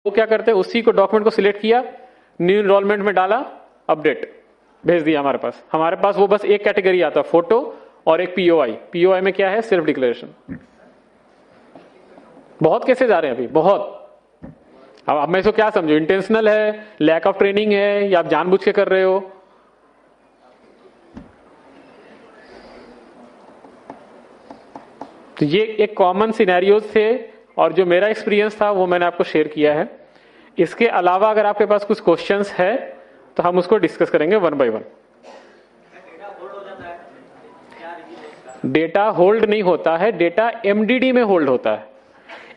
वो क्या करते हैं, उसी को डॉक्यूमेंट को सिलेक्ट किया, न्यू इनरोलमेंट में डाला, अपडेट भेज दिया हमारे पास वो बस एक कैटेगरी आता है, फोटो और एक पीओआई। पीओआई में क्या है, सेल्फ डिक्लेरेशन। बहुत केसेस आ रहे हैं अभी, बहुत। अब मैं इसको क्या समझू, इंटेंशनल है, लैक ऑफ ट्रेनिंग है, या आप जानबूझ के कर रहे हो? तो ये एक कॉमन सिनेरियोज थे और जो मेरा एक्सपीरियंस था वो मैंने आपको शेयर किया है। इसके अलावा अगर आपके पास कुछ क्वेश्चंस है तो हम उसको डिस्कस करेंगे one by one. Data hold नहीं होता है, डेटा एमडीडी में होल्ड होता है।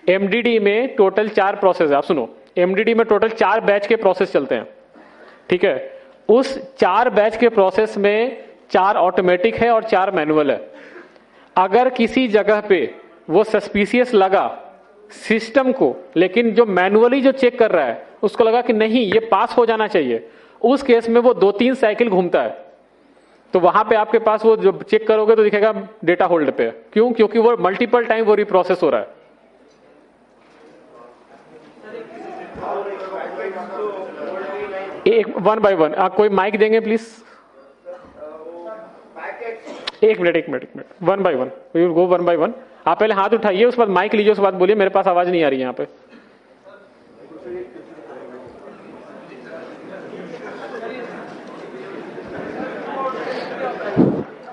एमडीडी में टोटल 4 प्रोसेस है। आप सुनो, एमडीडी में टोटल 4 बैच के प्रोसेस चलते हैं, ठीक है। उस 4 बैच के प्रोसेस में 4 ऑटोमेटिक है और 4 मैनुअल है। अगर किसी जगह पे वो सस्पिशियस लगा सिस्टम को, लेकिन जो मैनुअली जो चेक कर रहा है उसको लगा कि नहीं ये पास हो जाना चाहिए, उस केस में वो 2-3 साइकिल घूमता है। तो वहां पे आपके पास वो जो चेक करोगे तो दिखेगा डेटा होल्ड पे। क्यों? क्योंकि वो मल्टीपल टाइम वो रिप्रोसेस हो रहा है। एक वन बाय वन, कोई माइक देंगे प्लीज? एक minute, one by one, we will go one by one. आप पहले हाथ उठाइए, उसके बाद माइक लीजिए, उसके बाद बोलिए। मेरे पास आवाज नहीं आ रही है यहाँ पे।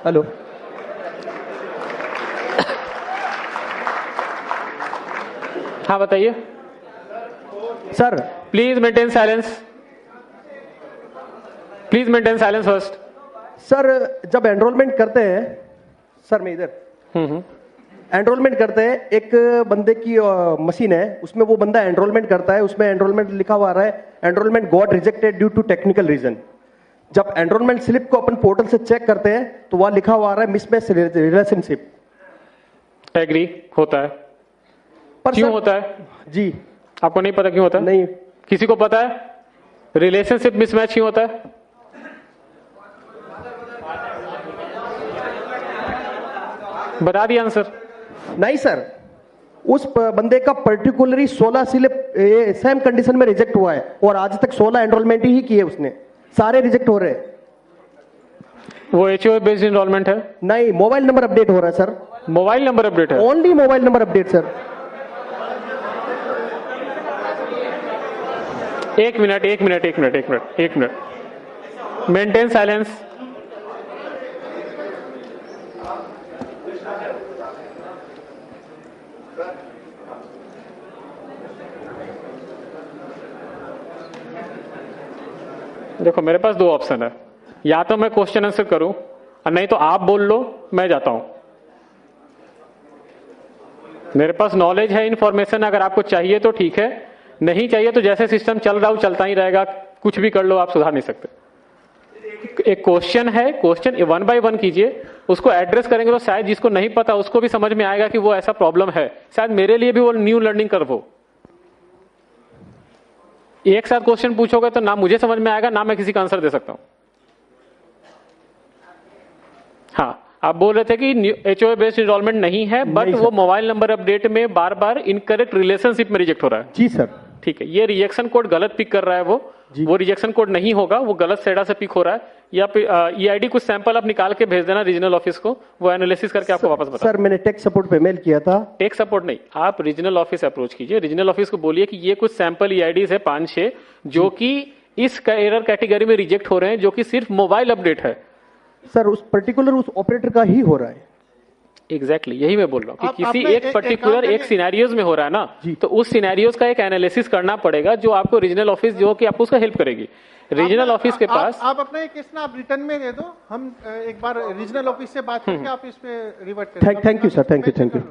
हेलो हाँ बताइए sir. Please maintain silence, please maintain silence first. Sir जब एनरोलमेंट करते हैं, सर मैं इधर एनरोलमेंट करते हैं, एक बंदे की मशीन है, उसमें वो बंदा एनरोलमेंट करता है, उसमें एनरोलमेंट लिखा हुआ रहा है enrolment got rejected due to technical reason. जब एनरोलमेंट स्लिप को अपन पोर्टल से चेक करते हैं तो वह लिखा हुआ रहा है मिसमैच रिलेशनशिप। एग्री होता है। पर क्यों होता है जी? आपको नहीं पता क्यों होता है? नहीं। किसी को पता है रिलेशनशिप मिसमैच क्यों होता है? बता दिया आंसर। नहीं सर, उस बंदे का पर्टिकुलरली 16 स्लिप सेम कंडीशन में रिजेक्ट हुआ है और आज तक 16 एनरोलमेंट ही किए उसने, सारे रिजेक्ट हो रहे हैं। वो एचओए बेस्ड एनरोलमेंट है? नहीं, मोबाइल नंबर अपडेट हो रहा है सर। मोबाइल नंबर अपडेट है? Only mobile number update sir. एक मिनट, मेंटेन साइलेंस। देखो मेरे पास 2 ऑप्शन है, या तो मैं क्वेश्चन आंसर करूं और नहीं तो आप बोल लो, मैं जाता हूं। मेरे पास नॉलेज है, इंफॉर्मेशन अगर आपको चाहिए तो ठीक है, नहीं चाहिए तो जैसे सिस्टम चल रहा हो चलता ही रहेगा, कुछ भी कर लो, आप सुधार नहीं सकते। एक क्वेश्चन है, क्वेश्चन वन बाय वन कीजिए, उसको एड्रेस करेंगे तो शायद जिसको नहीं पता उसको भी समझ में आएगा कि वो ऐसा प्रॉब्लम है। शायद मेरे लिए भी वो न्यू लर्निंग कर्व हो। एक साथ क्वेश्चन पूछोगे तो ना मुझे समझ में आएगा ना मैं किसी का आंसर दे सकता हूं। हाँ, आप बोल रहे थे कि एचओए बेस्ड एनरोलमेंट नहीं है, बट वो मोबाइल नंबर अपडेट में बार बार इनकरेक्ट रिलेशनशिप में रिजेक्ट हो रहा है। जी सर। ठीक है, ये रिजेक्शन कोड गलत पिक कर रहा है, वो रिजेक्शन कोड नहीं होगा, वो गलत सेडा से पिक हो रहा है। या ईआईडी कुछ सैंपल आप निकाल के भेज देना रीजनल ऑफिस को, वो एनालिसिस करके आपको वापस बता। सर मैंने टेक सपोर्ट पे मेल किया था। टेक सपोर्ट नहीं, आप रीजनल ऑफिस अप्रोच कीजिए, रीजनल ऑफिस को बोलिए कि ये कुछ सैंपल ईआईडीज है 5-6 जो कि इस एरर कैटेगरी में रिजेक्ट हो रहे हैं, जो कि सिर्फ मोबाइल अपडेट है। सर उस पर्टिकुलर उस ऑपरेटर का ही हो रहा है। एग्जैक्टली यही मैं बोल रहा हूँ कि किसी एक पर्टिकुलर एक सिनेरियोज में हो रहा है ना, तो उस सिनेरियोज का एक एनालिसिस करना पड़ेगा, जो आपको रीजनल ऑफिस जो कि आपको उसका हेल्प करेगी। रीजनल ऑफिस के पास आप अपना एक केस ना आप रिटर्न में दे दो, हम एक बार रीजनल ऑफिस से बात करके आप इस पे रिवर्ट करें। Thank you sir, thank you.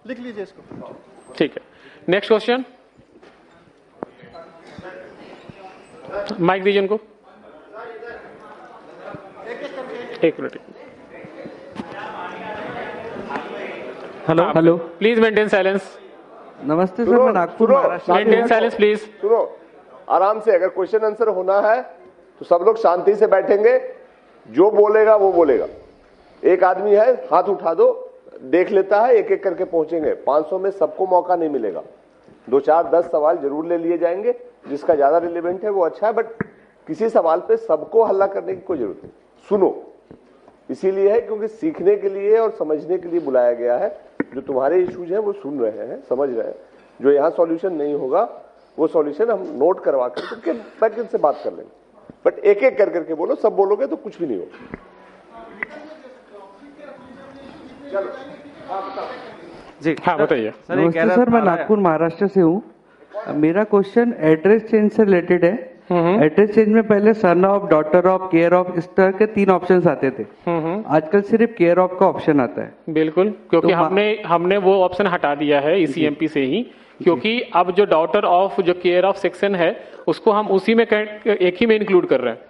लिख लीजिए इसको। ठीक है, नेक्स्ट क्वेश्चन। माइक दीजिए उनको। एक minute. Hello please maintain silence. नमस्ते सर, मैं Nagpur Maharashtra. Maintain silence please. सुनो आराम से, अगर क्वेश्चन आंसर होना है तो सब लोग शांति से बैठेंगे, जो बोलेगा वो बोलेगा। एक आदमी है, हाथ उठा दो, देख लेता है, एक एक करके पहुंचेंगे। 500 में सबको मौका नहीं मिलेगा। 2-4-10 सवाल जरूर ले लिए जाएंगे, जिसका ज्यादा रिलेवेंट है वो अच्छा है, बट किसी सवाल पे सबको हल्ला करने की कोई जरूरत नहीं। सुनो, इसीलिए है क्योंकि सीखने के लिए और समझने के लिए बुलाया गया है। जो तुम्हारे इश्यूज हैं वो सुन रहे हैं, समझ रहे हैं। जो यहाँ सॉल्यूशन नहीं होगा वो सॉल्यूशन हम नोट करवा करके बैठ इनसे बात कर लेंगे, बट एक एक कर करके बोलो, सब बोलोगे तो कुछ भी नहीं होगा। चलो जी हाँ बताइए। सर, ये कह रहा सर मैं नागपुर महाराष्ट्र से हूँ। मेरा क्वेश्चन एड्रेस चेंज से रिलेटेड है। एड्रेस चेंज में पहले son of, daughter of, care of, इस तरह के 3 ऑप्शंस आते थे। आजकल सिर्फ केयर ऑफ का ऑप्शन आता है। बिल्कुल, क्योंकि तो हमने वो ऑप्शन हटा दिया है ECMP से ही, क्योंकि अब जो डॉटर ऑफ, जो केयर ऑफ सेक्शन है, उसको हम उसी में एक ही में इंक्लूड कर रहे हैं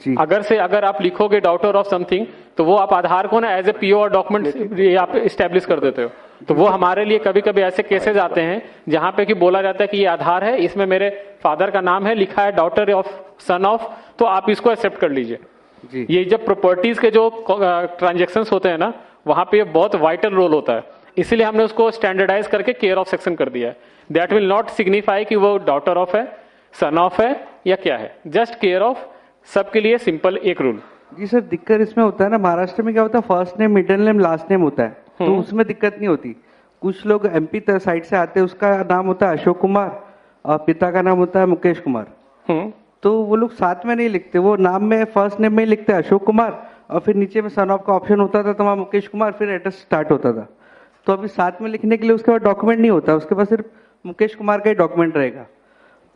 जी। अगर आप लिखोगे डॉटर ऑफ समथिंग, तो वो आप आधार को ना एज ए PO और डॉक्यूमेंट आप स्टैब्लिश कर देते हो। तो वो हमारे लिए कभी कभी ऐसे केसेस आते हैं जहां पे कि बोला जाता है कि ये आधार है, इसमें मेरे फादर का नाम है, लिखा है डॉटर ऑफ, सन ऑफ, तो आप इसको एक्सेप्ट कर लीजिए जी। ये जब प्रॉपर्टीज के जो ट्रांजेक्शंस होते हैं ना, वहां पे बहुत वाइटल रोल होता है, इसीलिए हमने उसको स्टैंडर्डाइज करके केयर ऑफ सेक्शन कर दिया है। दैट विल नॉट सिग्निफाई कि वो डॉटर ऑफ है, सन ऑफ है या क्या है, जस्ट केयर ऑफ, सबके लिए सिंपल एक रूल। जी सर, दिक्कत इसमें होता है ना, महाराष्ट्र में क्या होता है, first name, middle name, last name होता है, तो उसमें दिक्कत नहीं होती। कुछ लोग MP साइड से आते हैं, उसका नाम होता है अशोक कुमार और पिता का नाम होता है मुकेश कुमार, तो वो लोग साथ में नहीं लिखते, वो नाम में फर्स्ट नेम में ही लिखते हैं अशोक कुमार, और फिर नीचे में सन ऑफ का ऑप्शन होता था, तो वहाँ मुकेश कुमार, फिर एड्रेस स्टार्ट होता था। तो अभी साथ में लिखने के लिए उसके पास डॉक्यूमेंट नहीं होता, उसके पास सिर्फ मुकेश कुमार का ही डॉक्यूमेंट रहेगा,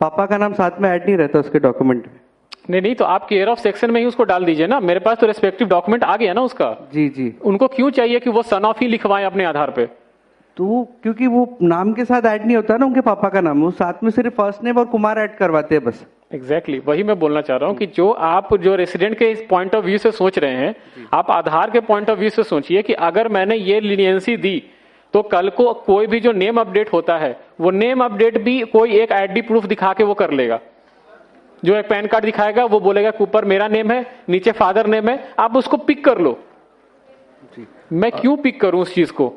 पापा का नाम साथ में ऐड नहीं रहता उसके डॉक्यूमेंट में। नहीं, तो आप केयर ऑफ सेक्शन में ही उसको डाल दीजिए ना, मेरे पास तो रेस्पेक्टिव डॉक्यूमेंट आ गया ना उसका। जी जी। उनको क्यों चाहिए कि वो सन ऑफ ही लिखवाएं अपने आधार पे? तो क्योंकि वो नाम के साथ ऐड नहीं होता ना उनके पापा का नाम, वो साथ में सिर्फ फर्स्ट नेम और कुमार ऐड करवाते हैं बस। एग्जैक्टली वही मैं बोलना चाह रहा हूँ कि जो रेसिडेंट के इस पॉइंट ऑफ व्यू से सोच रहे हैं, आप आधार के पॉइंट ऑफ व्यू से सोचिए कि अगर मैंने ये लीनियंसी दी, तो कल को कोई भी जो नेम अपडेट होता है, वो नेम अपडेट भी कोई एक ID प्रूफ दिखा के वो कर लेगा। जो एक पैन कार्ड दिखाएगा, वो बोलेगा कि ऊपर मेरा नेम है, नीचे फादर नेम है, आप उसको पिक कर लो। मैं क्यों पिक करूं उस चीज को?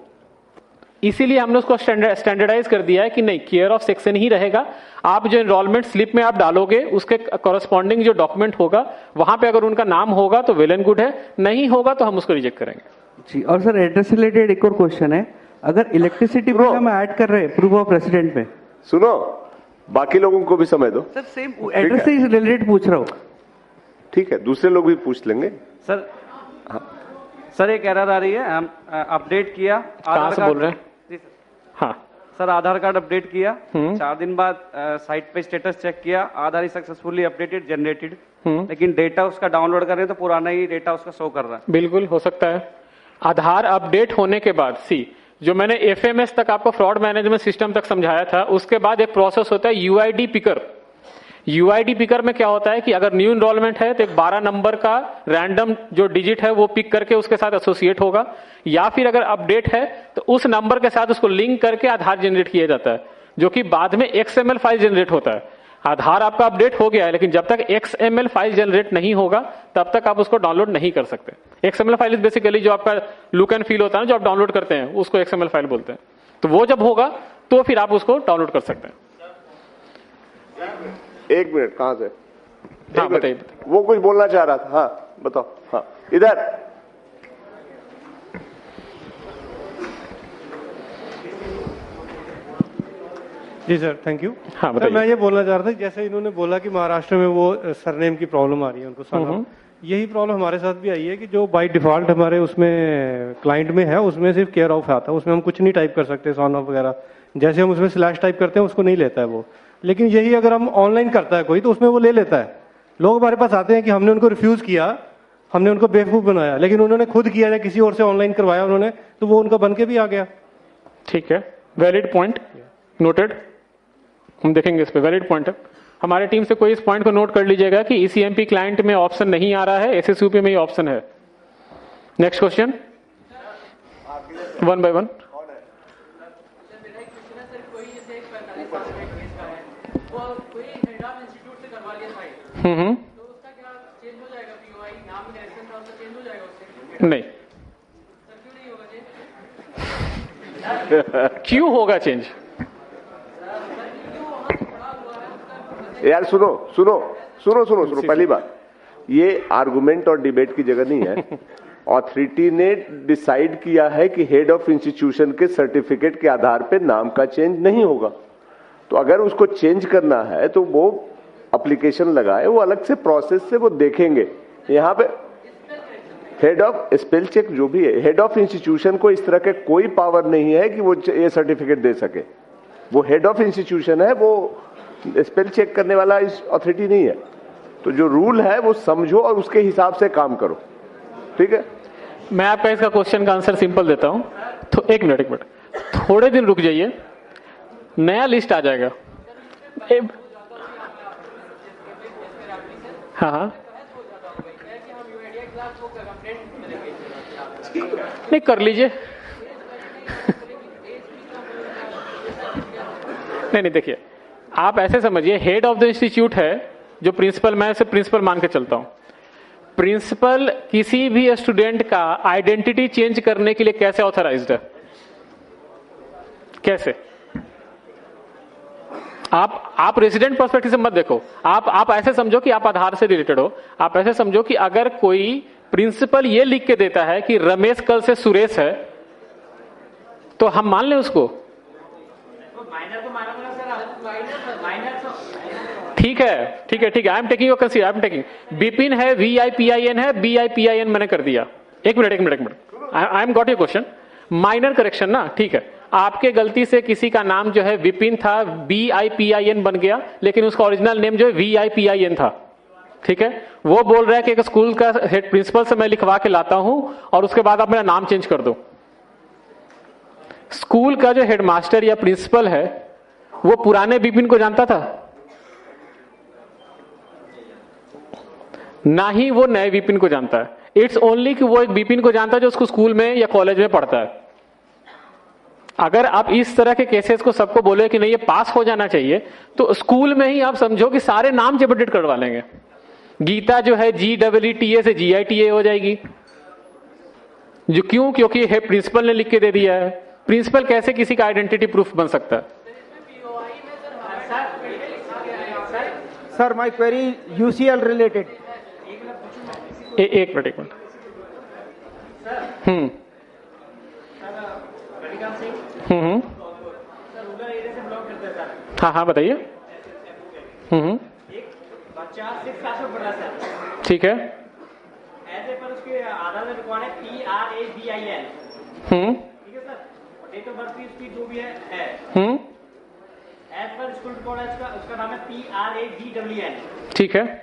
इसीलिए हमने उसको स्टैंडर्डाइज कर दिया है कि नहीं, केयर ऑफ सेक्शन ही रहेगा। आप जो एनरोलमेंट स्लिप में आप डालोगे, उसके कॉरेस्पॉन्डिंग जो डॉक्यूमेंट होगा, वहां पे अगर उनका नाम होगा तो वेल एंड गुड है, नहीं होगा तो हम उसको रिजेक्ट करेंगे। जी। और सर, एड्रेस रिलेटेड एक और क्वेश्चन है, अगर इलेक्ट्रिसिटी बिल हम ऐड कर रहे हैं प्रूफ ऑफ रेसिडेंट में, सुनो, बाकी लोगों को भी समय दो। सर सेम एड्रेस से रिलेटेड पूछ रहा हूँ। ठीक है, दूसरे लोग भी पूछ लेंगे। सर सर एक एरर आ रही है, हम अपडेट किया, कहां से बोल रहे हैं? हाँ सर, आधार कार्ड अपडेट किया, 4 दिन बाद साइट पे स्टेटस चेक किया, आधार ही सक्सेसफुली अपडेटेड जनरेटेड, लेकिन डेटा उसका डाउनलोड कर रहे हैं तो पुराना ही डेटा उसका शो कर रहा है। बिल्कुल हो सकता है। आधार अपडेट होने के बाद जो मैंने FMS तक आपको फ्रॉड मैनेजमेंट सिस्टम तक समझाया था, उसके बाद एक प्रोसेस होता है UID पिकर। UID पिकर में क्या होता है कि अगर न्यू इनरोलमेंट है तो एक 12 नंबर का रैंडम जो डिजिट है वो पिक करके उसके साथ एसोसिएट होगा, या फिर अगर अपडेट है तो उस नंबर के साथ उसको लिंक करके आधार जनरेट किया जाता है, जो कि बाद में XML फाइल जनरेट होता है। आधार आपका अपडेट हो गया है, लेकिन जब तक XML फाइल जनरेट नहीं होगा तब तक आप उसको डाउनलोड नहीं कर सकते। XML फाइल इज बेसिकली जो आपका लुक एंड फील होता है ना, जो आप डाउनलोड करते हैं, उसको XML फाइल बोलते हैं। तो वो जब होगा तो फिर आप उसको डाउनलोड कर सकते हैं। 1 मिनट, कहां से? हाँ बताइए। वो कुछ बोलना चाह रहा था। हाँ बताओ। हाँ इधर। जी सर, थैंक यू। हाँ सर, मैं ये बोलना चाह रहा था, जैसे इन्होंने बोला कि महाराष्ट्र में वो सरनेम की प्रॉब्लम आ रही है उनको, सरनेम, यही प्रॉब्लम हमारे साथ भी आई है कि जो बाय डिफॉल्ट हमारे उसमें क्लाइंट में है, उसमें सिर्फ केयर ऑफ आता है, उसमें हम कुछ नहीं टाइप कर सकते, सन ऑफ वगैरह, जैसे हम उसमें स्लैश टाइप करते हैं उसको नहीं लेता है वो। लेकिन यही अगर हम ऑनलाइन करता है कोई तो उसमें वो ले लेता है। लोग हमारे पास आते हैं कि हमने उनको रिफ्यूज किया, हमने उनको बेवकूफ बनाया, लेकिन उन्होंने खुद किया या किसी और से ऑनलाइन करवाया उन्होंने, तो वो उनका बन के भी आ गया। ठीक है, वैलिड पॉइंट, नोटेड। हम देखेंगे इस पे, वैलिड पॉइंट है। हमारे टीम से कोई इस पॉइंट को नोट कर लीजिएगा कि ECMP क्लाइंट में ऑप्शन नहीं आ रहा है, SSUP में ही ऑप्शन है। Next question, 1 by 1। नहीं, क्यों होगा चेंज? यार सुनो सुनो सुनो सुनो सुनो, पहली बात ये आर्गुमेंट और डिबेट की जगह नहीं है। ऑथोरिटी ने डिसाइड किया है कि हेड ऑफ इंस्टीट्यूशन के सर्टिफिकेट के आधार पे नाम का चेंज नहीं होगा, तो अगर उसको चेंज करना है तो वो एप्लीकेशन लगाए, वो अलग से प्रोसेस से वो देखेंगे। यहाँ पे हेड ऑफ स्पेल चेक जो भी है, हेड ऑफ इंस्टीट्यूशन को इस तरह के कोई पावर नहीं है कि वो ये सर्टिफिकेट दे सके। वो हेड ऑफ इंस्टीट्यूशन है, वो स्पेल चेक करने वाला इस ऑथोरिटी नहीं है। तो जो रूल है वो समझो और उसके हिसाब से काम करो, ठीक है। मैं आपका इसका क्वेश्चन का आंसर सिंपल देता हूं। तो एक मिनट थोड़े दिन रुक जाइए, नया लिस्ट आ जाएगा। हाँ नहीं कर लीजिए। नहीं देखिए, आप ऐसे समझिए, हेड ऑफ द इंस्टीट्यूट है जो प्रिंसिपल, मैं इसे प्रिंसिपल मान के चलता हूं। प्रिंसिपल किसी भी स्टूडेंट का आइडेंटिटी चेंज करने के लिए कैसे ऑथराइज्ड है? कैसे? आप रेसिडेंट पर्सपेक्टिव से मत देखो, आप ऐसे समझो कि आप आधार से रिलेटेड हो। आप ऐसे समझो कि अगर कोई प्रिंसिपल ये लिख के देता है कि रमेश कल से सुरेश है, तो हम मान लें उसको? ठीक है, I am taking your consider, I am taking. Bipin है, VIPIN है, BIPIN मैंने कर दिया। एक minute, I am got your question. Minor correction ना, ठीक है। आपके गलती से किसी का नाम जो है विपिन था, BIPIN बन गया, लेकिन उसका ओरिजिनल नेम जो है VIPIN था, ठीक है। वो बोल रहा है कि एक स्कूल का हेड प्रिंसिपल से मैं लिखवा के लाता हूं और उसके बाद आप मेरा नाम चेंज कर दो। स्कूल का जो हेडमास्टर या प्रिंसिपल है वो पुराने विपिन को जानता था? ना ही वो नए विपिन को जानता है। इट्स ओनली कि वो एक विपिन को जानता है जो उसको स्कूल में या कॉलेज में पढ़ता है। अगर आप इस तरह के केसेस को सबको बोले कि नहीं ये पास हो जाना चाहिए, तो स्कूल में ही आप समझो कि सारे नाम जब अपडेट करवा लेंगे। गीता जो है GEETA से GITA हो जाएगी। जो क्यों? क्योंकि है प्रिंसिपल ने लिख के दे दिया है। प्रिंसिपल कैसे किसी का आइडेंटिटी प्रूफ बन सकता है? Sir my query UCL related. एक मिनट। हाँ बताइए। बच्चा 6 क्लास में पढ़ रहा है, ठीक है। ऐसे पर उसके आधार में रिकॉर्ड है PRABIN, ठीक है सर। डेट ऑफ बर्थ भी उसकी जो भी है एज पर स्कूल रिकॉर्ड है, उसका नाम है PRAGWN, ठीक है सर।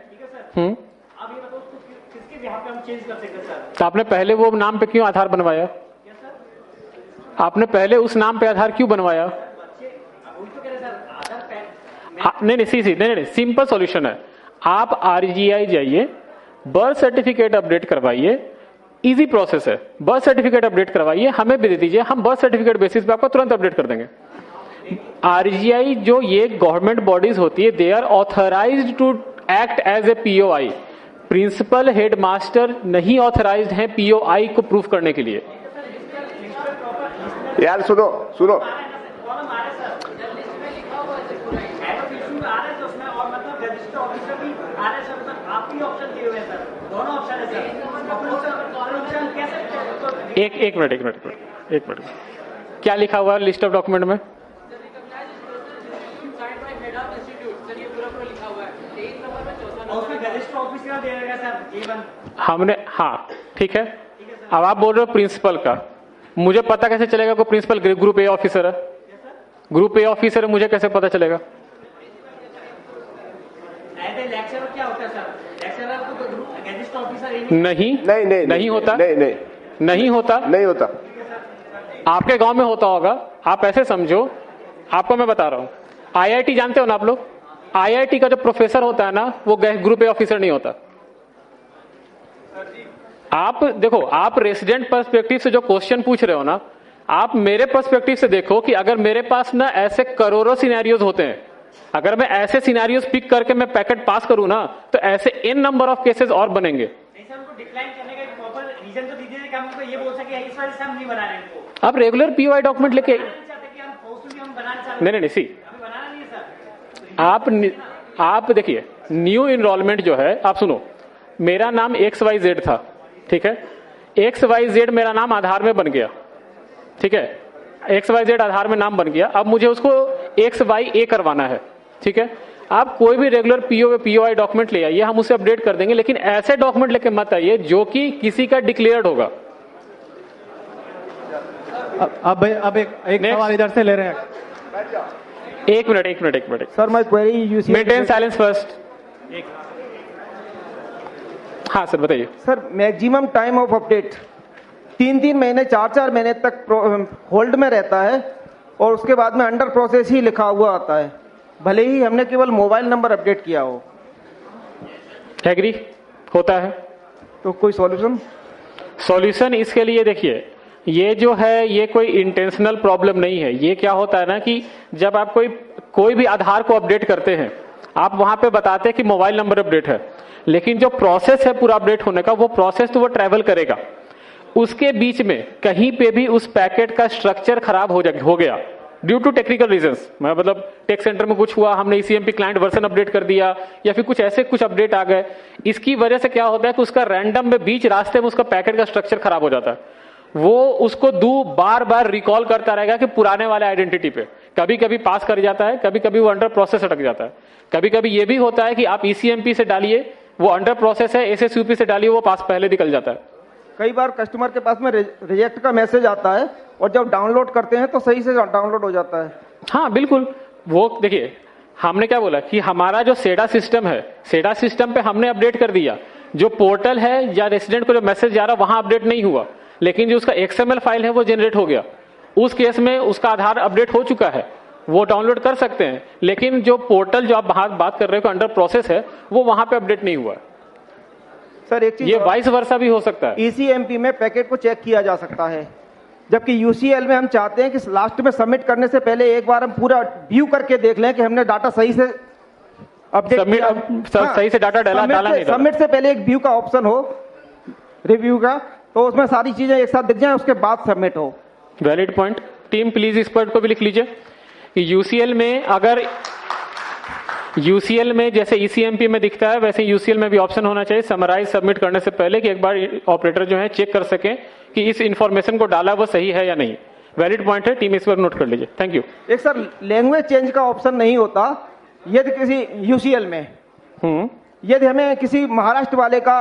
अब ये बताओ उसको किसके बिहाफ पे हम चेंज कर सकते हैं सर? तो आपने पहले वो नाम पे क्यों आधार बनवाया? क्या सर? आपने पहले उस नाम पे आधार क्यों बनवाया? बच्चे वही तो कह रहे सर, आधार नहीं, सिंपल सॉल्यूशन है। आप RGI जाइए, बर्थ सर्टिफिकेट अपडेट करवाइए, इजी प्रोसेस है। बर्थ सर्टिफिकेट अपडेट करवाइए, हमें भी दे दीजिए, हम बर्थ सर्टिफिकेट बेसिस पे आपको तुरंत अपडेट कर देंगे। RGI जो ये गवर्नमेंट बॉडीज होती है, they are authorised to act as a POI। Principal headmaster नहीं ऑथराइज्ड हैं POI को प्रूफ करने के लिए। यार सुनो सुनो, एक मिनट। क्या लिखा हुआ है लिस्ट ऑफ डॉक्यूमेंट में? हमने, हाँ ठीक है। अब आप बोल रहे हो प्रिंसिपल का, मुझे पता कैसे चलेगा कोई प्रिंसिपल ग्रुप A ऑफिसर है? ग्रुप A ऑफिसर है, मुझे कैसे पता चलेगा? लेक्चरर क्या होता है सर? लेक्चरर तो गेजिस्ट ऑफिसर नहीं होता। नहीं होता। आपके गांव में होता होगा, आप ऐसे समझो, आपको मैं बता रहा हूं। IIT जानते हो ना आप लोग? IIT का जो प्रोफेसर होता है ना, वो ग्रुप A ऑफिसर नहीं होता। आप देखो, आप रेसिडेंट पर्सपेक्टिव से जो क्वेश्चन पूछ रहे हो ना, आप मेरे पर्सपेक्टिव से देखो कि अगर मेरे पास ना ऐसे करोड़ों सिनेरियोज होते हैं, अगर मैं ऐसे सिनेरियोज पिक करके मैं पैकेट पास करूं ना, तो ऐसे इन नंबर ऑफ केसेस और बनेंगे। डिक्लाइन करने का एक प्रॉपर रीजन तो दीजिए कि हम उनको ये बोल सके इस वजह से हम नहीं बना रहे इनको। आप रेगुलर POI डॉक्यूमेंट लेके हम बनाना चाहते नहीं सी बनाना नहीं है सर। आप आप देखिए न्यू इनरोलमेंट जो है, आप सुनो, मेरा नाम XYZ था, ठीक है, XYZ मेरा नाम आधार में बन गया, ठीक है, XYZ आधार में नाम बन गया, अब मुझे उसको XYA करवाना है, ठीक है। आप कोई भी रेगुलर POI डॉक्यूमेंट ले आइए, हम उसे अपडेट कर देंगे, लेकिन ऐसे डॉक्यूमेंट लेके मत आइए जो कि किसी का डिक्लेयर्ड होगा। अब एक सवाल इधर से ले रहे हैं। एक minute sir my query UC maintain silence first. हाँ सर बताइए। Sir maximum time of update 3 महीने 4 महीने तक होल्ड में रहता है और उसके बाद में अंडर प्रोसेस ही लिखा हुआ आता है, भले ही हमने केवल मोबाइल नंबर अपडेट किया हो। एग्री होता है। तो कोई सॉल्यूशन इसके लिए देखिए, ये जो है ये कोई इंटेंशनल प्रॉब्लम नहीं है। ये क्या होता है ना कि जब आप कोई भी आधार को अपडेट करते हैं, आप वहां पे बताते हैं कि मोबाइल नंबर अपडेट है, लेकिन जो प्रोसेस है पूरा अपडेट होने का, वो प्रोसेस तो वो ट्रेवल करेगा। उसके बीच में कहीं पे भी उस पैकेट का स्ट्रक्चर खराब हो गया ड्यू टू टेक्निकल रीजंस, मतलब टेक सेंटर में कुछ हुआ, हमने ECMP क्लाइंट वर्जन अपडेट कर दिया, या फिर कुछ ऐसे कुछ अपडेट आ गए, इसकी वजह से क्या होता है कि उसका रैंडम में बीच रास्ते में उसका पैकेट का स्ट्रक्चर खराब हो जाता है। वो उसको बार बार रिकॉल करता रहेगा कि पुराने वाले आइडेंटिटी पे, कभी कभी पास कर जाता है, कभी कभी वो अंडर प्रोसेस अटक जाता है, कभी कभी ये भी होता है कि आप ECMP से डालिए, वो अंडर प्रोसेस है, SSUP से डालिए, वो पास पहले निकल जाता है। कई बार कस्टमर के पास में रिजेक्ट का मैसेज आता है और जब डाउनलोड करते हैं तो सही से डाउनलोड हो जाता है। हाँ बिल्कुल, वो देखिए हमने क्या बोला कि हमारा जो सेडा सिस्टम है, सेडा सिस्टम पे हमने अपडेट कर दिया, जो पोर्टल है या रेसिडेंट को जो मैसेज जा रहा वहां अपडेट नहीं हुआ, लेकिन जो उसका XML फाइल है वो जनरेट हो गया, उस केस में उसका आधार अपडेट हो चुका है, वो डाउनलोड कर सकते हैं, लेकिन जो पोर्टल जो आप बात कर रहे हो अंडर प्रोसेस है, वो वहां पे अपडेट नहीं हुआ है। सर एक चीज, ये वाइस वर्सा भी हो सकता है। ECMP में पैकेट को चेक किया जा सकता है, जबकि UCL में हम चाहते हैं कि लास्ट में सबमिट करने से पहले एक बार हम पूरा व्यू करके देख लें कि हमने डाटा सही से अपडेट किया। सही से डाटा डाला नहीं। सबमिट से पहले एक व्यू का ऑप्शन हो, रिव्यू का, तो उसमें सारी चीजें एक साथ दिख जाए, उसके बाद सबमिट हो। Valid point. टीम प्लीज इस पॉइंट को भी लिख लीजिए कि UCL में अगर UCL में जैसे ECMP में दिखता है, वैसे UCL में भी ऑप्शन होना चाहिए समराइज सबमिट करने से पहले, कि एक बार ऑपरेटर जो है चेक कर सके कि इस इंफॉर्मेशन को डाला वो सही है या नहीं। वैलिड पॉइंट है, टीम इस पर नोट कर लीजिए। Thank you. एक सर लैंग्वेज चेंज का ऑप्शन नहीं होता यदि किसी UCL में यदि हमें किसी महाराष्ट्र वाले का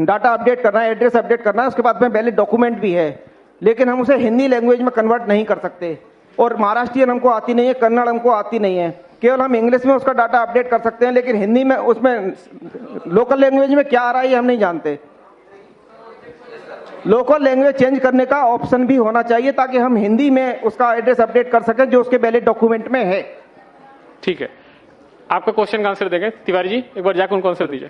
डाटा अपडेट करना है, एड्रेस अपडेट करना है, उसके बाद में वैलिड डॉक्यूमेंट भी है, लेकिन हम उसे हिंदी लैंग्वेज में कन्वर्ट नहीं कर सकते, और महाराष्ट्रियन हमको आती नहीं है, कन्नड़ हमको आती नहीं है, केवल हम इंग्लिश में उसका डाटा अपडेट कर सकते हैं, लेकिन हिंदी में उसमें लोकल लैंग्वेज में क्या आ रहा है ये हम नहीं जानते। लोकल लैंग्वेज चेंज करने का ऑप्शन भी होना चाहिए ताकि हम हिंदी में उसका एड्रेस अपडेट कर सकें जो उसके वैलिड डॉक्यूमेंट में है। ठीक है, आपका क्वेश्चन का आंसर देंगे तिवारी जी, एक बार जाकर उनको आंसर दीजिए।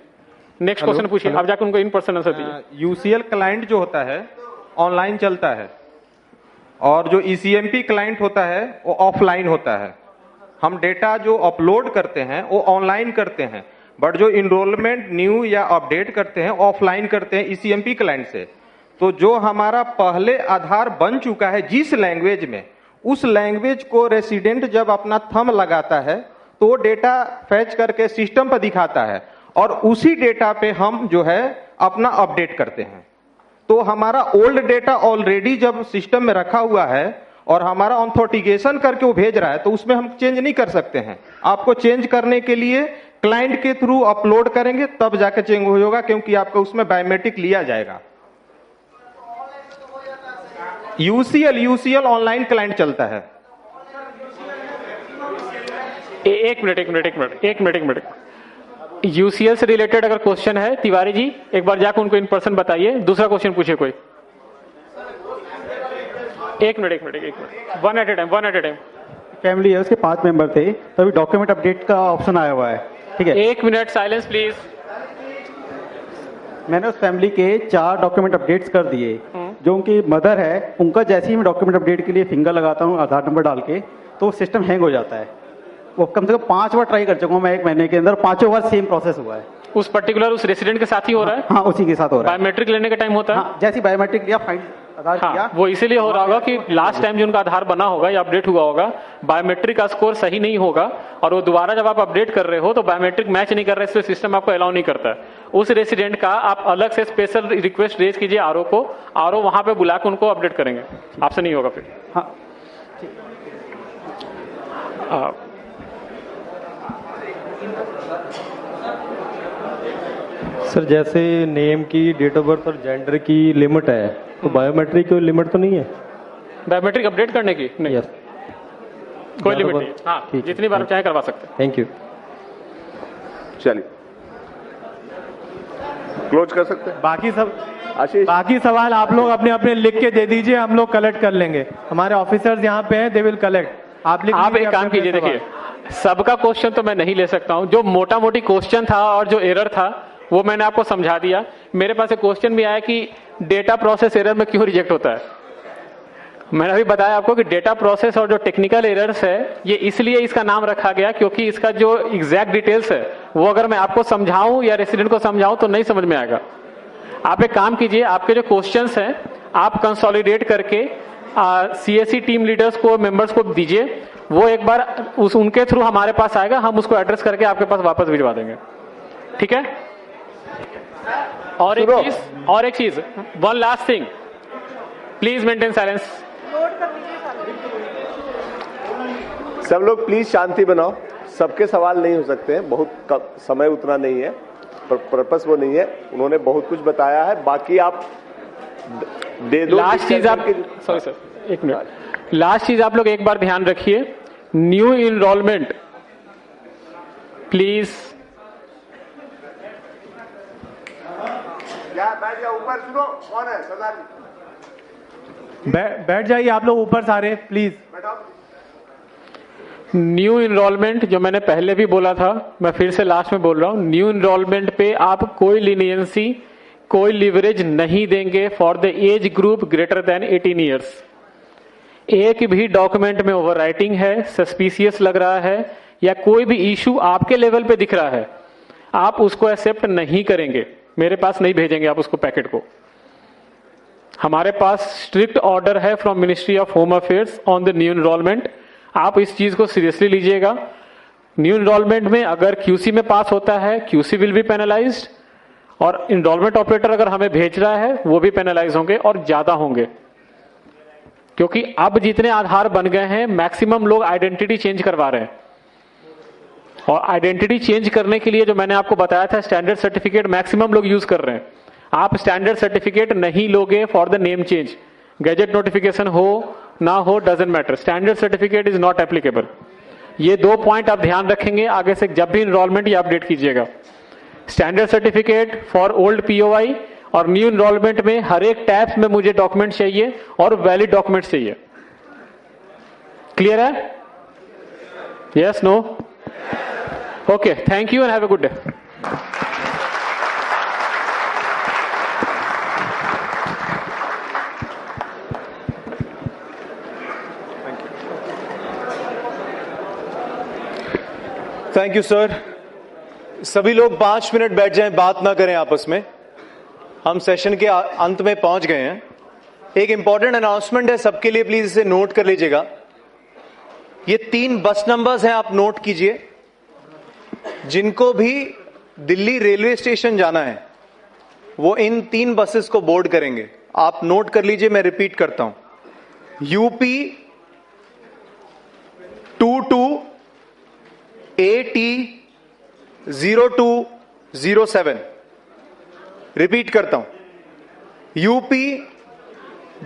नेक्स्ट क्वेश्चन पूछिए, आप जाकर उनको इन पर्सन आंसर दीजिए। UCL क्लाइंट जो होता है ऑनलाइन चलता है और जो ECMP क्लाइंट होता है वो ऑफलाइन होता है। हम डेटा जो अपलोड करते हैं वो ऑनलाइन करते हैं, बट जो इनरोलमेंट न्यू या अपडेट करते हैं ऑफलाइन करते हैं ECMP क्लाइंट से। तो जो हमारा पहले आधार बन चुका है जिस लैंग्वेज में, उस लैंग्वेज को रेसिडेंट जब अपना थंब लगाता है तो डेटा फैच करके सिस्टम पर दिखाता है और उसी डेटा पे हम जो है अपना अपडेट करते हैं। तो हमारा ओल्ड डेटा ऑलरेडी जब सिस्टम में रखा हुआ है और हमारा ऑथेंटिकेशन करके वो भेज रहा है, तो उसमें हम चेंज नहीं कर सकते हैं। आपको चेंज करने के लिए क्लाइंट के थ्रू अपलोड करेंगे तब जाके चेंज होगा, क्योंकि आपका उसमें बायोमेट्रिक लिया जाएगा। UCL ऑनलाइन क्लाइंट चलता है। एक मिनट। UCL से रिलेटेड अगर क्वेश्चन है तिवारी जी, एक बार जाकर उनको इन पर्सन बताइए। दूसरा क्वेश्चन पूछिए कोई। एक minute, one at a time. Family है, उसके 5 मेंबर थे, तभी डॉक्यूमेंट अपडेट का ऑप्शन आया हुआ है। ठीक है, 1 मिनट साइलेंस प्लीज। मैंने उस फैमिली के 4 डॉक्यूमेंट अपडेट्स कर दिए। जो उनकी मदर है, उनका जैसे ही मैं डॉक्यूमेंट अपडेट के लिए फिंगर लगाता हूँ आधार नंबर डाल के, तो सिस्टम हैंग हो जाता है। वो कम से कम 5 बार ट्राई कर चुका हूँ मैं 1 महीने के अंदर, 5 बार सेम प्रोसेस हुआ है। उस पर्टिकुलर उस रेसिडेंट के साथ ही हो रहा है? हाँ, उसी के साथ हो रहा है। बायोमेट्रिक लेने का टाइम होता है? हाँ, जैसे बायोमेट्रिक लिया, फाइन आधार किया। हाँ, वो इसीलिए हो रहा होगा कि लास्ट टाइम जो उनका आधार बना होगा या अपडेट हुआ होगा, बायोमेट्रिक का स्कोर सही नहीं होगा और वो दोबारा जब आप अपडेट कर रहे हो तो बायोमेट्रिक मैच नहीं कर रहे, इसलिए सिस्टम आपको अलाउ नहीं करता है। उस रेसिडेंट का आप अलग से स्पेशल रिक्वेस्ट रेज कीजिए आरओ को, आरओ वहां पे बुला के उनको अपडेट करेंगे, आपसे नहीं होगा फिर। हाँ सर जैसे नेम की, डेट ऑफ बर्थ और जेंडर की लिमिट है, तो बायोमेट्रिक की लिमिट तो नहीं है? बायोमेट्रिक अपडेट करने की नहीं, यस, कोई लिमिट नहीं। हाँ, ठीक है, जितनी बार चाहे करवा सकते हैं। Thank you. चलिए क्लोज कर सकते हैं। बाकी सवाल आप लोग अपने अपने लिख के दे दीजिए, हम लोग कलेक्ट कर लेंगे। हमारे ऑफिसर्स यहाँ पे हैं, दे विल कलेक्ट। आप एक काम कीजिए, देखिए सबका क्वेश्चन तो मैं नहीं ले सकता हूं, जो मोटा मोटी क्वेश्चन था और जो एरर था वो मैंने आपको समझा दिया। मेरे पास एक क्वेश्चन भी आया कि डेटा प्रोसेस एरर में क्यों रिजेक्ट होता है। मैंने अभी बताया आपको कि डेटा प्रोसेस और जो टेक्निकल एरर्स है ये इसलिए इसका नाम रखा गया क्योंकि इसका जो एग्जैक्ट डिटेल्स है वो अगर मैं आपको समझाऊं या रेसिडेंट को समझाऊं तो नहीं समझ में आएगा। आप एक काम कीजिए, आपके जो क्वेश्चंस हैं आप कंसोलिडेट करके सीएससी टीम लीडर्स को, मेंबर्स को दीजिए, वो एक बार उनके थ्रू हमारे पास आएगा, हम उसको एड्रेस करके आपके पास वापस भिजवा देंगे, ठीक है। और एक चीज, one last thing, please maintain silence. सब लोग प्लीज शांति बनाओ, सबके सवाल नहीं हो सकते हैं, बहुत समय उतना नहीं है, पर्पस वो नहीं है, उन्होंने बहुत कुछ बताया है, बाकी आप दे दो। लास्ट चीज आप, सॉरी सर एक मिनट, लास्ट चीज आप लोग एक बार ध्यान रखिए, न्यू इनरोलमेंट प्लीज। बैठ जाओ ऊपर, सुनो कौन है सरदार जी, बैठ जाइए आप लोग ऊपर सारे प्लीज। न्यू इनरोलमेंट जो मैंने पहले भी बोला था, मैं फिर से लास्ट में बोल रहा हूं, न्यू इनरोलमेंट पे आप कोई लीनियंसी, कोई लिवरेज नहीं देंगे for the age group greater than 18 years. एक भी डॉक्यूमेंट में ओवरराइटिंग है, सस्पिशियस लग रहा है या कोई भी इशू आपके लेवल पे दिख रहा है, आप उसको एक्सेप्ट नहीं करेंगे, मेरे पास नहीं भेजेंगे आप उसको पैकेट को। हमारे पास स्ट्रिक्ट ऑर्डर है from ministry of home affairs on the new enrolment, आप इस चीज को सीरियसली लीजिएगा। न्यू इनरोलमेंट में अगर क्यूसी में पास होता है, क्यूसी विल बी पेनलाइज्ड, और इनरोलमेंट ऑपरेटर अगर हमें भेज रहा है वो भी पेनलाइज होंगे और ज्यादा होंगे, क्योंकि अब जितने आधार बन गए हैं मैक्सिमम लोग आइडेंटिटी चेंज करवा रहे हैं, और आइडेंटिटी चेंज करने के लिए जो मैंने आपको बताया था स्टैंडर्ड सर्टिफिकेट मैक्सिमम लोग यूज कर रहे हैं। आप स्टैंडर्ड सर्टिफिकेट नहीं लोगे for the name change, gadget notification हो ना हो doesn't matter, standard certificate is not applicable. ये 2 पॉइंट आप ध्यान रखेंगे आगे से जब भी इनरोलमेंट या अपडेट कीजिएगा। Standard certificate for old POI और न्यू इनरोलमेंट में हर एक टैब में मुझे डॉक्यूमेंट चाहिए और वैलिड डॉक्यूमेंट चाहिए। क्लियर है? Yes, no? Okay, thank you and have a good day. Thank you sir. सभी लोग 5 मिनट बैठ जाएं, बात ना करें आपस में, हम सेशन के अंत में पहुंच गए हैं। एक इंपॉर्टेंट अनाउंसमेंट है सबके लिए, प्लीज इसे नोट कर लीजिएगा। ये 3 बस नंबर्स हैं, आप नोट कीजिए। जिनको भी दिल्ली रेलवे स्टेशन जाना है वो इन 3 बसेस को बोर्ड करेंगे, आप नोट कर लीजिए, मैं रिपीट करता हूं। यूपी 22 AT 0207, रिपीट करता हूं, यूपी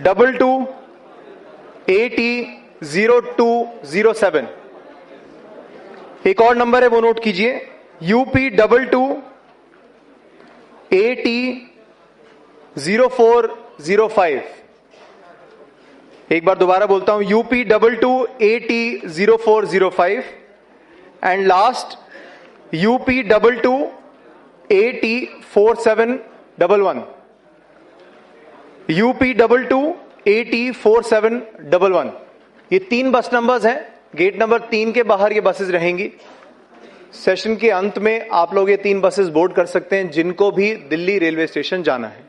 22 AT 0207। एक और नंबर है वो नोट कीजिए, यूपी 22 AT 0405। एक बार दोबारा बोलता हूं, UP 22 AT 0405 and last UP 22 AT 4711। UP 22 AT 4711। ये 3 बस नंबर्स हैं, गेट नंबर 3 के बाहर ये बसेस रहेंगी। सेशन के अंत में आप लोग ये 3 बसेस बोर्ड कर सकते हैं जिनको भी दिल्ली रेलवे स्टेशन जाना है।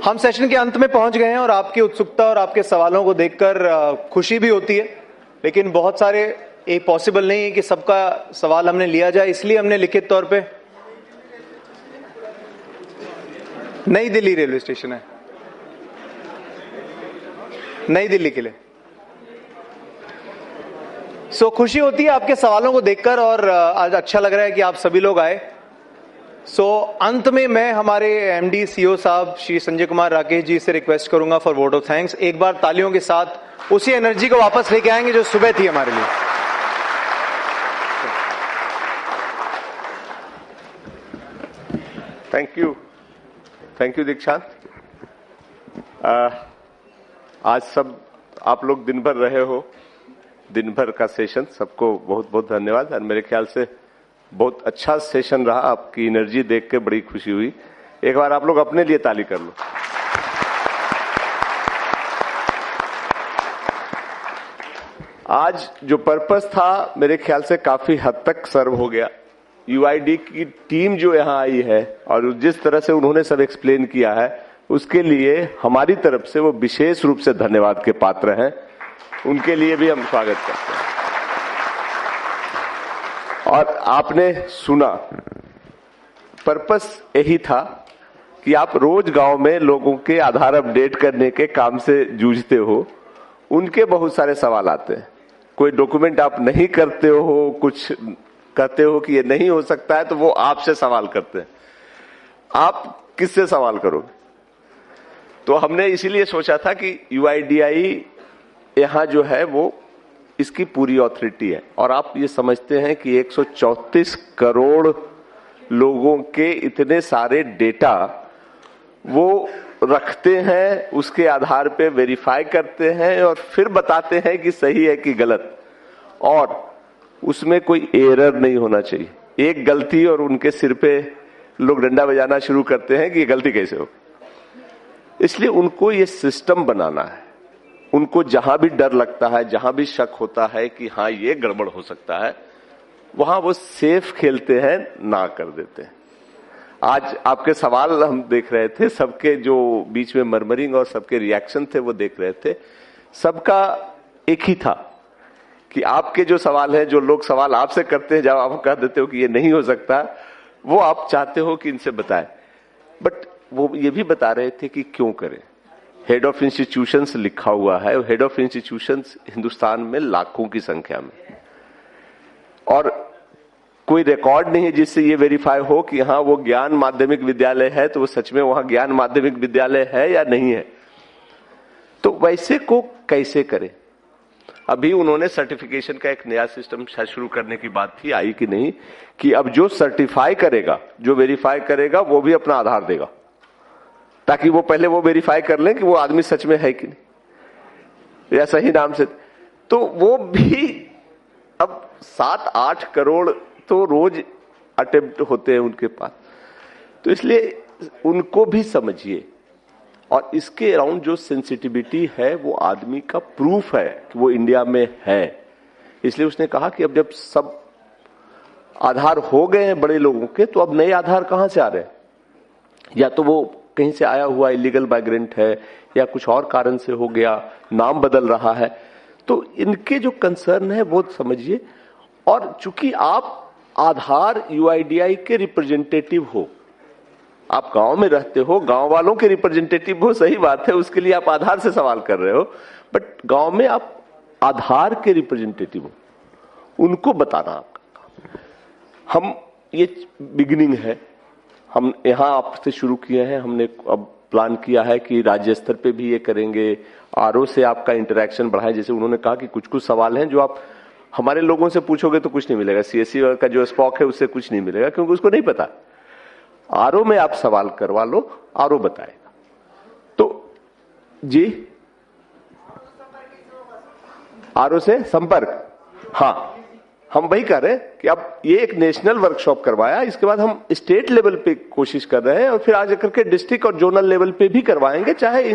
हम सेशन के अंत में पहुंच गए हैं और आपकी उत्सुकता और आपके सवालों को देखकर खुशी भी होती है, लेकिन बहुत सारे ये पॉसिबल नहीं है कि सबका सवाल हमने लिया जाए, इसलिए हमने लिखित तौर पे नई दिल्ली रेलवे स्टेशन है, नई दिल्ली के लिए। खुशी होती है आपके सवालों को देखकर और आज अच्छा लग रहा है कि आप सभी लोग आए। अंत में मैं हमारे एमडी सीईओ साहब श्री संजय कुमार राकेश जी से रिक्वेस्ट करूंगा फॉर वोट ऑफ थैंक्स। एक बार तालियों के साथ उसी एनर्जी को वापस लेके आएंगे जो सुबह थी हमारे लिए। थैंक यू दीक्षांत। आज सब आप लोग दिन भर रहे हो, दिन भर का सेशन, सबको बहुत बहुत धन्यवाद। और मेरे ख्याल से बहुत अच्छा सेशन रहा, आपकी एनर्जी देख के बड़ी खुशी हुई। एक बार आप लोग अपने लिए ताली कर लो। आज जो पर्पस था मेरे ख्याल से काफी हद तक सर्व हो गया। यूआईडी की टीम जो यहाँ आई है और जिस तरह से उन्होंने सब एक्सप्लेन किया है, उसके लिए हमारी तरफ से वो विशेष रूप से धन्यवाद के पात्र हैं। उनके लिए भी हम स्वागत करते हैं। और आपने सुना, पर्पस यही था कि आप रोज गांव में लोगों के आधार अपडेट करने के काम से जूझते हो, उनके बहुत सारे सवाल आते हैं। कोई डॉक्यूमेंट आप नहीं करते हो, कुछ कहते हो कि ये नहीं हो सकता है, तो वो आपसे सवाल करते हैं। आप किससे सवाल करोगे? तो हमने इसीलिए सोचा था कि यूआईडीआई यहां जो है वो इसकी पूरी ऑथोरिटी है। और आप ये समझते हैं कि 134 करोड़ लोगों के इतने सारे डेटा वो रखते हैं, उसके आधार पे वेरीफाई करते हैं और फिर बताते हैं कि सही है कि गलत, और उसमें कोई एरर नहीं होना चाहिए। एक गलती और उनके सिर पे लोग डंडा बजाना शुरू करते हैं कि ये गलती कैसे हो। इसलिए उनको ये सिस्टम बनाना है। उनको जहां भी डर लगता है, जहां भी शक होता है कि हाँ ये गड़बड़ हो सकता है, वहां वो सेफ खेलते हैं, ना कर देते हैं। आज आपके सवाल हम देख रहे थे, सबके जो बीच में मर्मरिंग और सबके रिएक्शन थे वो देख रहे थे। सबका एक ही था कि आपके जो सवाल है, जो लोग सवाल आपसे करते हैं, जब आप कह देते हो कि ये नहीं हो सकता, वो आप चाहते हो कि इनसे बताएं। बट वो ये भी बता रहे थे कि क्यों करें। हेड ऑफ इंस्टीट्यूशंस लिखा हुआ है, हेड ऑफ इंस्टीट्यूशंस हिंदुस्तान में लाखों की संख्या में, और कोई रिकॉर्ड नहीं है जिससे ये वेरीफाई हो कि हाँ वो ज्ञान माध्यमिक विद्यालय है तो वो सच में वहां ज्ञान माध्यमिक विद्यालय है या नहीं है। तो वैसे को कैसे करें? अभी उन्होंने सर्टिफिकेशन का एक नया सिस्टम शुरू करने की बात थी, आई कि नहीं, कि अब जो सर्टिफाई करेगा, जो वेरीफाई करेगा, वो भी अपना आधार देगा, ताकि वो पहले वो वेरीफाई कर लें कि वो आदमी सच में है कि नहीं या सही नाम से। तो वो भी अब 7-8 करोड़ तो रोज अटेम्प्ट होते हैं उनके पास, तो इसलिए उनको भी समझिए। और इसके अराउंड जो सेंसिटिविटी है वो आदमी का प्रूफ है कि वो इंडिया में है। इसलिए उसने कहा कि अब जब सब आधार हो गए हैं बड़े लोगों के, तो अब नए आधार कहां से आ रहे हैं? या तो वो कहीं से आया हुआ इलीगल माइग्रेंट है, या कुछ और कारण से हो गया, नाम बदल रहा है। तो इनके जो कंसर्न है वो समझिए। और चूंकि आप आधार यूआईडीआई के रिप्रेजेंटेटिव हो, आप गांव में रहते हो, गांव वालों के रिप्रेजेंटेटिव हो, सही बात है, उसके लिए आप आधार से सवाल कर रहे हो, बट गांव में आप आधार के रिप्रेजेंटेटिव हो, उनको बताना आपका काम। हम ये बिगिनिंग है, हम यहां आपसे शुरू किए हैं, हमने अब प्लान किया है कि राज्य स्तर पे भी ये करेंगे। आरओ से आपका इंटरेक्शन बढ़ाएं। जैसे उन्होंने कहा कि कुछ कुछ सवाल हैं जो आप हमारे लोगों से पूछोगे तो कुछ नहीं मिलेगा, सीएससी का जो स्पॉक है उससे कुछ नहीं मिलेगा, क्योंकि उसको नहीं पता। आरओ में आप सवाल करवा लो, आरओ बताएगा। तो जी, आरओ से संपर्क, हाँ, हम वही कर रहे हैं कि अब ये एक नेशनल वर्कशॉप करवाया, इसके बाद हम स्टेट लेवल पे कोशिश कर रहे हैं और फिर आगे करके डिस्ट्रिक्ट और जोनल लेवल पे भी करवाएंगे, चाहे